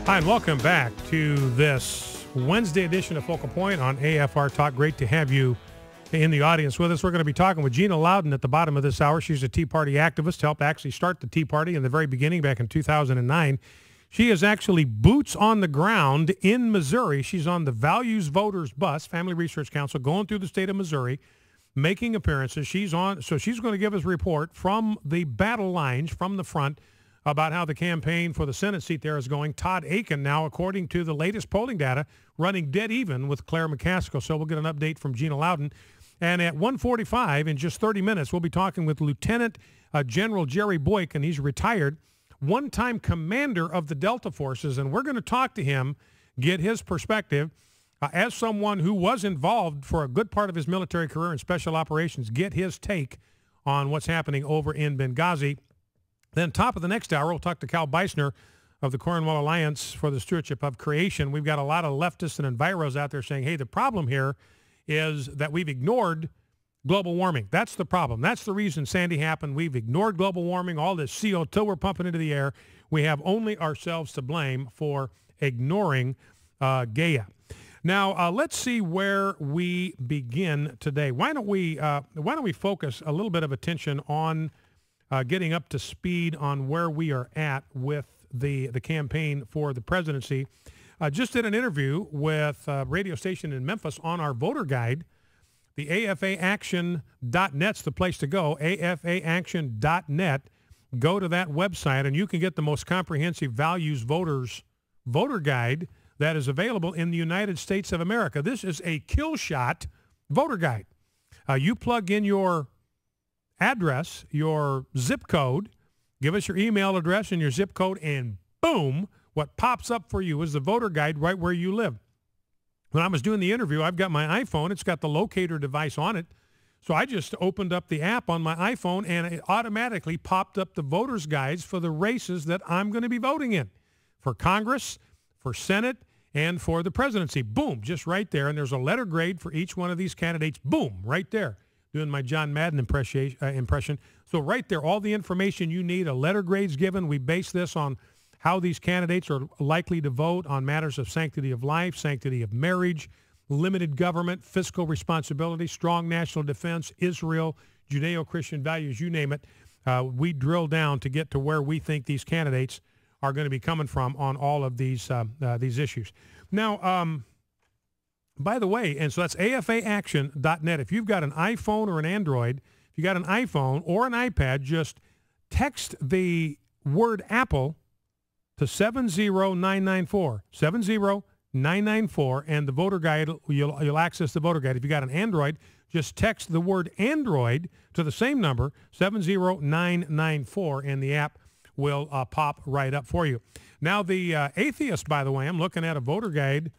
Hi, and welcome back to this Wednesday edition of Focal Point on AFR Talk. Great to have you in the audience with us. We're going to be talking with Gina Loudon at the bottom of this hour. She's a Tea Party activist, helped actually start the Tea Party in the very beginning back in 2009. She is actually boots on the ground in Missouri. She's on the Values Voters Bus, Family Research Council, going through the state of Missouri, making appearances. She's going to give us a report from the battle lines, from the front, about how the campaign for the Senate seat there is going. Todd Akin now, according to the latest polling data, running dead even with Claire McCaskill. So we'll get an update from Gina Loudon. And at 1:45, in just 30 minutes, we'll be talking with Lieutenant General Jerry Boykin. He's retired, one-time commander of the Delta Forces, and we're going to talk to him, get his perspective as someone who was involved for a good part of his military career in special operations, get his take on what's happening over in Benghazi. Then top of the next hour, we'll talk to Cal Beisner of the Cornwall Alliance for the Stewardship of Creation. We've got a lot of leftists and enviros out there saying, hey, the problem here is that we've ignored global warming. That's the problem. That's the reason Sandy happened. We've ignored global warming, all this CO2 we're pumping into the air. We have only ourselves to blame for ignoring Gaia. Now, let's see where we begin today. Why don't we focus a little bit of attention on getting up to speed on where we are at with the campaign for the presidency. Just did an interview with a radio station in Memphis on our voter guide. The AFAaction.net's the place to go, AFAaction.net. Go to that website, and you can get the most comprehensive Values Voters voter guide that is available in the United States of America. This is a kill shot voter guide. You plug in your address, your zip code, give us your email address and your zip code, and boom, what pops up for you is the voter guide right where you live. When I was doing the interview, I've got my iPhone. It's got the locator device on it. So I just opened up the app on my iPhone, and it automatically popped up the voters' guides for the races that I'm going to be voting in, for Congress, for Senate, and for the presidency. Boom, just right there. And there's a letter grade for each one of these candidates. Boom, right there. Doing my John Madden impression. So right there, all the information you need, a letter grade's given. We base this on how these candidates are likely to vote on matters of sanctity of life, sanctity of marriage, limited government, fiscal responsibility, strong national defense, Israel, Judeo-Christian values, you name it. We drill down to get to where we think these candidates are going to be coming from on all of these issues. Now, by the way, and so that's AFAaction.net. If you've got an iPhone or an Android, if you got an iPhone or an iPad, just text the word Apple to 70994, 70994, and the voter guide, you'll access the voter guide. If you got an Android, just text the word Android to the same number, 70994, and the app will pop right up for you. Now, the Atheist, by the way, I'm looking at a voter guide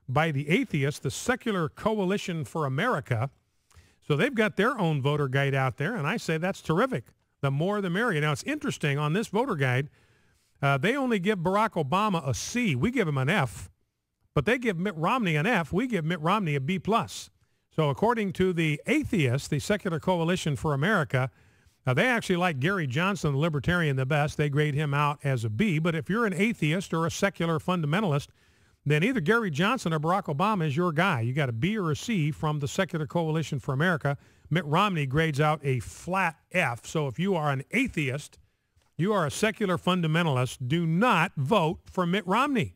by the Atheist, the Secular Coalition for America. So they've got their own voter guide out there, and I say that's terrific. The more the merrier. Now, it's interesting, on this voter guide, they only give Barack Obama a C. We give him an F, but they give Mitt Romney an F. We give Mitt Romney a B+. So according to the Atheist, the Secular Coalition for America, they actually like Gary Johnson, the libertarian, the best. They grade him out as a B. But if you're an atheist or a secular fundamentalist, then either Gary Johnson or Barack Obama is your guy. You got a B or a C from the Secular Coalition for America. Mitt Romney grades out a flat F. So if you are an atheist, you are a secular fundamentalist, do not vote for Mitt Romney.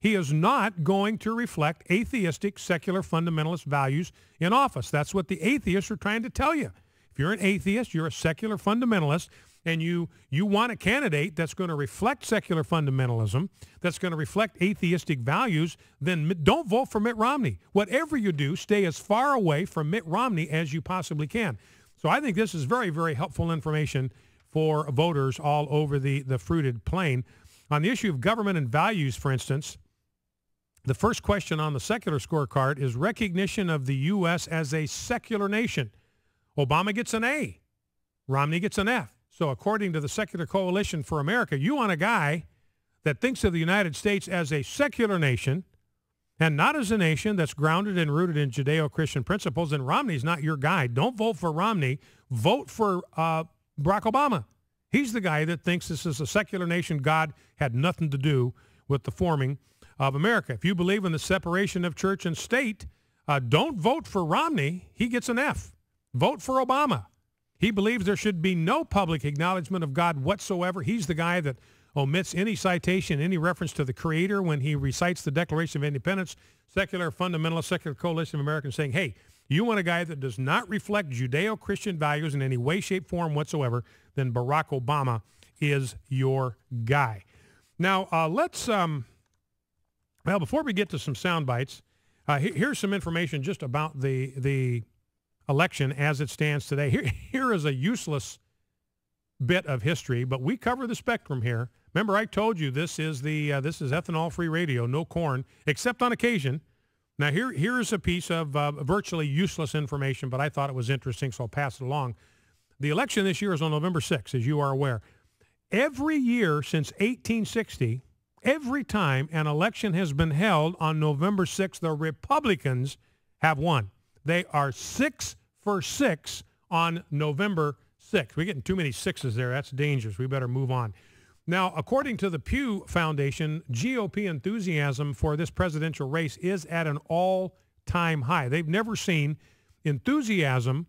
He is not going to reflect atheistic, secular fundamentalist values in office. That's what the atheists are trying to tell you. If you're an atheist, you're a secular fundamentalist, and you want a candidate that's going to reflect secular fundamentalism, that's going to reflect atheistic values, then don't vote for Mitt Romney. Whatever you do, stay as far away from Mitt Romney as you possibly can. So I think this is very, very helpful information for voters all over the fruited plain. On the issue of government and values, for instance, the first question on the secular scorecard is recognition of the U.S. as a secular nation. Obama gets an A. Romney gets an F. So according to the Secular Coalition for America, you want a guy that thinks of the United States as a secular nation and not as a nation that's grounded and rooted in Judeo-Christian principles, and Romney's not your guy. Don't vote for Romney. Vote for Barack Obama. He's the guy that thinks this is a secular nation. God had nothing to do with the forming of America. If you believe in the separation of church and state, don't vote for Romney. He gets an F. Vote for Obama. He believes there should be no public acknowledgement of God whatsoever. He's the guy that omits any citation, any reference to the Creator when he recites the Declaration of Independence. Secular fundamentalist, Secular Coalition of Americans saying, hey, you want a guy that does not reflect Judeo-Christian values in any way, shape, form whatsoever, then Barack Obama is your guy. Now, well, before we get to some sound bites, here's some information just about the election as it stands today. Here is a useless bit of history, but we cover the spectrum here. Remember, I told you this is ethanol-free radio, no corn, except on occasion. Now, here is a piece of virtually useless information, but I thought it was interesting, so I'll pass it along. The election this year is on November 6th, as you are aware. Every year since 1860, every time an election has been held on November 6th, the Republicans have won. They are 6 for 6 on November 6th. We're getting too many sixes there. That's dangerous. We better move on. Now, according to the Pew Foundation, GOP enthusiasm for this presidential race is at an all-time high. They've never seen enthusiasm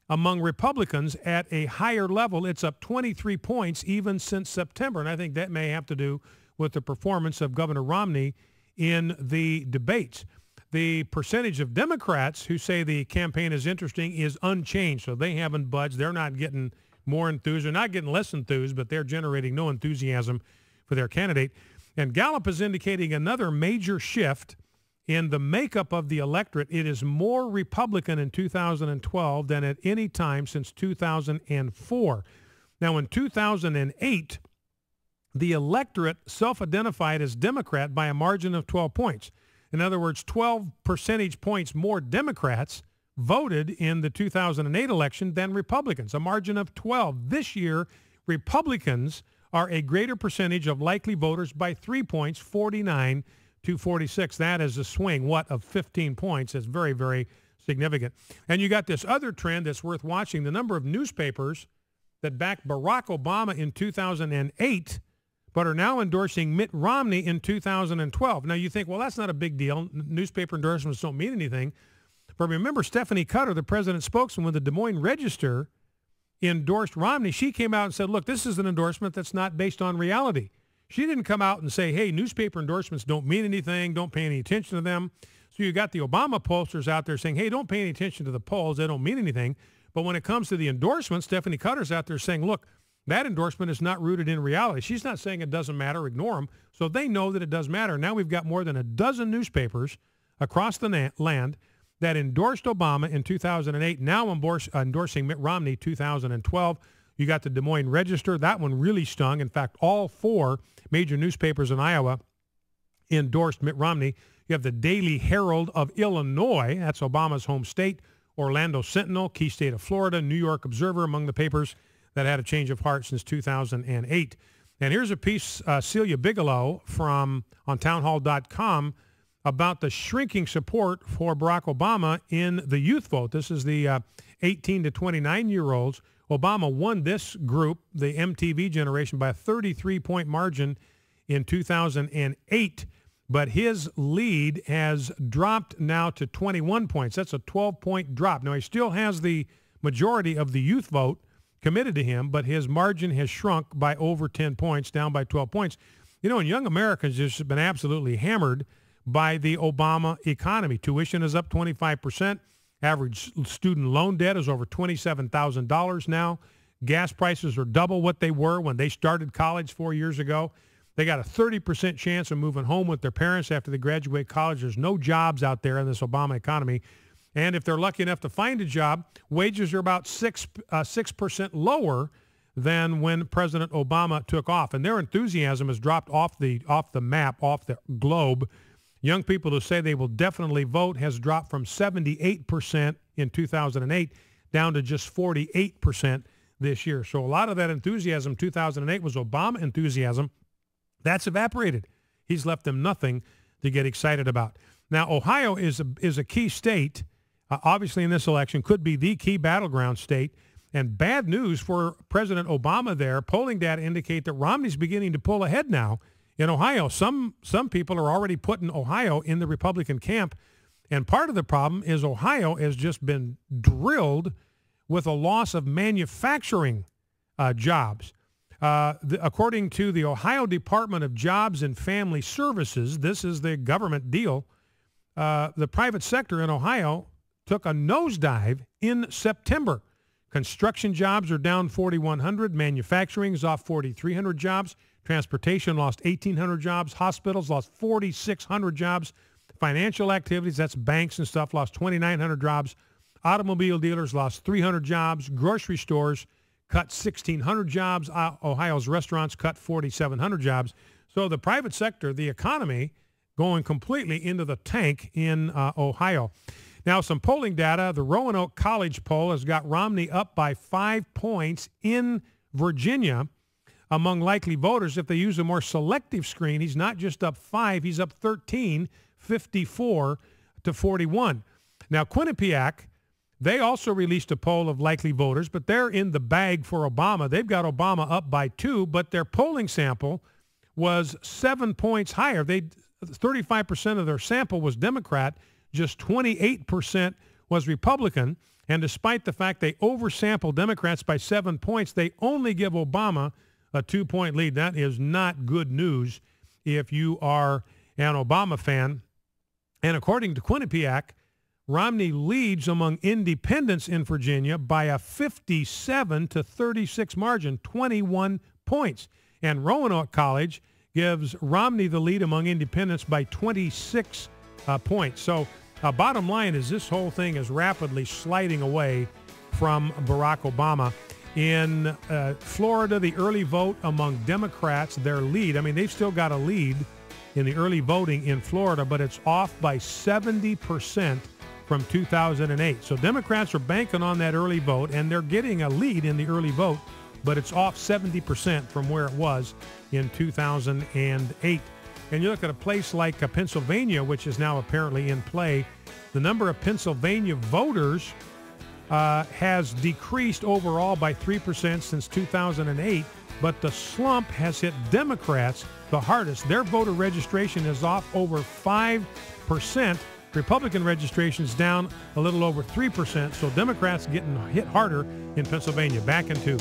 among Republicans at a higher level. It's up 23 points even since September, and I think that may have to do with the performance of Governor Romney in the debates. The percentage of Democrats who say the campaign is interesting is unchanged, so they haven't budged. They're not getting more enthused. They're not getting less enthused, but they're generating no enthusiasm for their candidate. And Gallup is indicating another major shift in the makeup of the electorate. It is more Republican in 2012 than at any time since 2004. Now, in 2008, the electorate self-identified as Democrat by a margin of 12 points. In other words, 12 percentage points more Democrats voted in the 2008 election than Republicans, a margin of 12. This year, Republicans are a greater percentage of likely voters by 3 points, 49 to 46. That is a swing, of 15 points. It's very, very significant. And you got this other trend that's worth watching. The number of newspapers that backed Barack Obama in 2008 but are now endorsing Mitt Romney in 2012. Now, you think, well, that's not a big deal. Newspaper endorsements don't mean anything. But remember, Stephanie Cutter, the president's spokesman with the Des Moines Register, endorsed Romney. She came out and said, look, this is an endorsement that's not based on reality. She didn't come out and say, hey, newspaper endorsements don't mean anything. Don't pay any attention to them. So you got the Obama pollsters out there saying, hey, don't pay any attention to the polls. They don't mean anything. But when it comes to the endorsement, Stephanie Cutter's out there saying, look, that endorsement is not rooted in reality. She's not saying it doesn't matter, ignore them. So they know that it does matter. Now we've got more than a dozen newspapers across the land that endorsed Obama in 2008, now endorsing Mitt Romney 2012. You got the Des Moines Register. That one really stung. In fact, all 4 major newspapers in Iowa endorsed Mitt Romney. You have the Daily Herald of Illinois. That's Obama's home state. Orlando Sentinel, Key State of Florida, New York Observer among the papers that had a change of heart since 2008. And here's a piece, Celia Bigelow on townhall.com about the shrinking support for Barack Obama in the youth vote. This is the 18 to 29-year-olds. Obama won this group, the MTV generation, by a 33-point margin in 2008. But his lead has dropped now to 21 points. That's a 12-point drop. Now, he still has the majority of the youth vote committed to him, but his margin has shrunk by over 10 points, down by 12 points. You know, and young Americans have just been absolutely hammered by the Obama economy. Tuition is up 25%. Average student loan debt is over $27,000 now. Gas prices are double what they were when they started college 4 years ago. They got a 30% chance of moving home with their parents after they graduate college. There's no jobs out there in this Obama economy. And if they're lucky enough to find a job, wages are about 6% lower than when President Obama took off. And their enthusiasm has dropped off the map, off the globe. Young people who say they will definitely vote has dropped from 78% in 2008 down to just 48% this year. So a lot of that enthusiasm 2008 was Obama enthusiasm. That's evaporated. He's left them nothing to get excited about. Now, Ohio is a key state. Obviously, in this election, could be the key battleground state. And bad news for President Obama there. Polling data indicate that Romney's beginning to pull ahead now In Ohio, some people are already putting Ohio in the Republican camp. And part of the problem is Ohio has just been drilled with a loss of manufacturing jobs. According to the Ohio Department of Jobs and Family Services, this is the government deal, the private sector in Ohio took a nosedive in September. Construction jobs are down 4,100. Manufacturing is off 4,300 jobs. Transportation lost 1,800 jobs. Hospitals lost 4,600 jobs. Financial activities, that's banks and stuff, lost 2,900 jobs. Automobile dealers lost 300 jobs. Grocery stores cut 1,600 jobs. Ohio's restaurants cut 4,700 jobs. So the private sector, the economy, going completely into the tank in Ohio. Now, some polling data. The Roanoke College poll has got Romney up by 5 points in Virginia among likely voters. If they use a more selective screen, he's not just up 5, he's up 13, 54 to 41. Now, Quinnipiac, they also released a poll of likely voters, but they're in the bag for Obama. They've got Obama up by 2, but their polling sample was 7 points higher. 35% of their sample was Democrat, just 28% was Republican. And despite the fact they oversampled Democrats by 7 points, they only give Obama a 2-point lead. That is not good news if you are an Obama fan. And according to Quinnipiac, Romney leads among independents in Virginia by a 57 to 36 margin, 21 points. And Roanoke College gives Romney the lead among independents by 26 points. So bottom line is this whole thing is rapidly sliding away from Barack Obama. In Florida, the early vote among Democrats, their lead, I mean, they've still got a lead in the early voting in Florida, but it's off by 70% from 2008. So Democrats are banking on that early vote, and they're getting a lead in the early vote, but it's off 70% from where it was in 2008. And you look at a place like Pennsylvania, which is now apparently in play, the number of Pennsylvania voters has decreased overall by 3% since 2008, but the slump has hit Democrats the hardest. Their voter registration is off over 5%. Republican registration is down a little over 3%, so Democrats getting hit harder in Pennsylvania. Back in 2.